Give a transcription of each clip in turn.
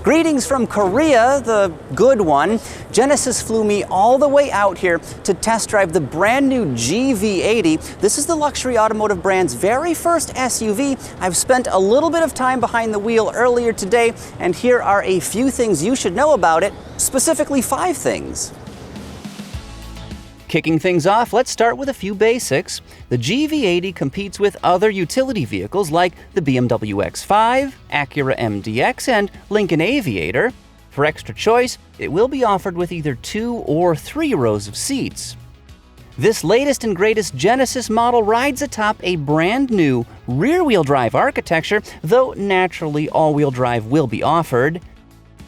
Greetings from Korea, the good one. Genesis flew me all the way out here to test drive the brand new GV80. This is the luxury automotive brand's very first SUV. I've spent a little bit of time behind the wheel earlier today, and here are a few things you should know about it, specifically 5 things. Kicking things off, let's start with a few basics. The GV80 competes with other utility vehicles like the BMW X5, Acura MDX, and Lincoln Aviator. For extra choice, it will be offered with either 2 or 3 rows of seats. This latest and greatest Genesis model rides atop a brand new rear-wheel drive architecture, though naturally all-wheel drive will be offered.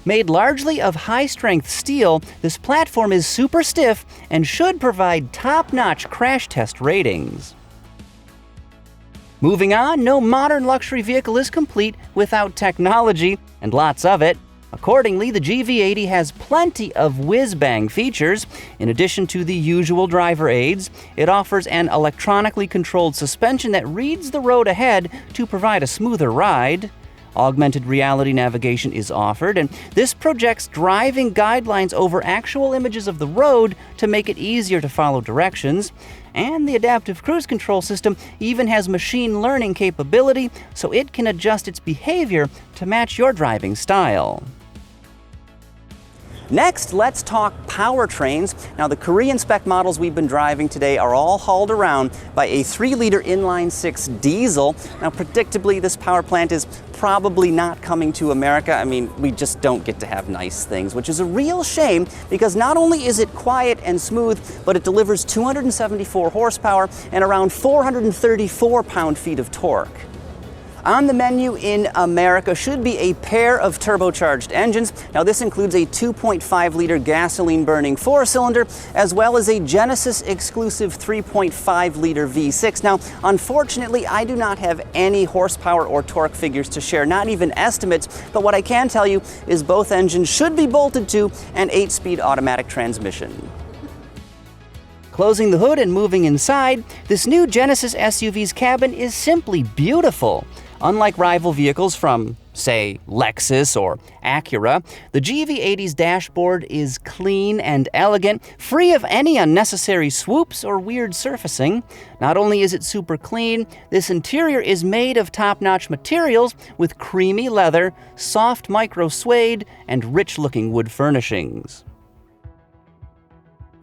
Made largely of high-strength steel, this platform is super stiff and should provide top-notch crash test ratings. Moving on, no modern luxury vehicle is complete without technology, and lots of it. Accordingly, the GV80 has plenty of whiz-bang features. In addition to the usual driver aids, it offers an electronically controlled suspension that reads the road ahead to provide a smoother ride. Augmented reality navigation is offered, and this projects driving guidelines over actual images of the road to make it easier to follow directions. And the adaptive cruise control system even has machine learning capability, so it can adjust its behavior to match your driving style. Next, let's talk powertrains. Now, the Korean spec models we've been driving today are all hauled around by a 3-liter inline-6 diesel. Now, predictably, this power plant is probably not coming to America. I mean, we just don't get to have nice things, which is a real shame because not only is it quiet and smooth, but it delivers 274 horsepower and around 434 pound-feet of torque. On the menu in America should be a pair of turbocharged engines. Now, this includes a 2.5-liter gasoline-burning 4-cylinder, as well as a Genesis-exclusive 3.5-liter V6. Now, unfortunately, I do not have any horsepower or torque figures to share, not even estimates, but what I can tell you is both engines should be bolted to an 8-speed automatic transmission. Closing the hood and moving inside, this new Genesis SUV's cabin is simply beautiful. Unlike rival vehicles from, say, Lexus or Acura, the GV80's dashboard is clean and elegant, free of any unnecessary swoops or weird surfacing. Not only is it super clean, this interior is made of top-notch materials with creamy leather, soft micro suede, and rich-looking wood furnishings.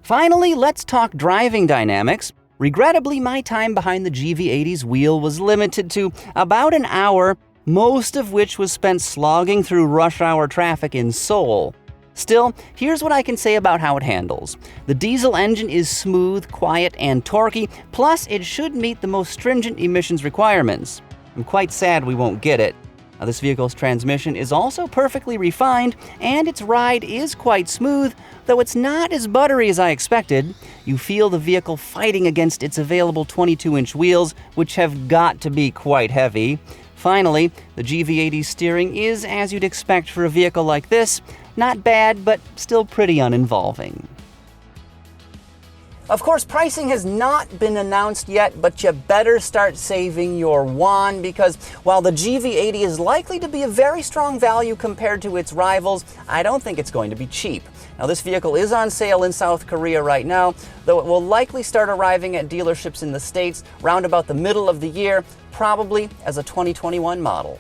Finally, let's talk driving dynamics. Regrettably, my time behind the GV80's wheel was limited to about an hour, most of which was spent slogging through rush hour traffic in Seoul. Still, here's what I can say about how it handles. The diesel engine is smooth, quiet, and torquey, plus it should meet the most stringent emissions requirements. I'm quite sad we won't get it. This vehicle's transmission is also perfectly refined, and its ride is quite smooth, though it's not as buttery as I expected. You feel the vehicle fighting against its available 22-inch wheels, which have got to be quite heavy. Finally, the GV80's steering is as you'd expect for a vehicle like this. Not bad, but still pretty uninvolving. Of course, pricing has not been announced yet, but you better start saving your won because while the GV80 is likely to be a very strong value compared to its rivals, I don't think it's going to be cheap. Now, this vehicle is on sale in South Korea right now, though it will likely start arriving at dealerships in the States round about the middle of the year, probably as a 2021 model.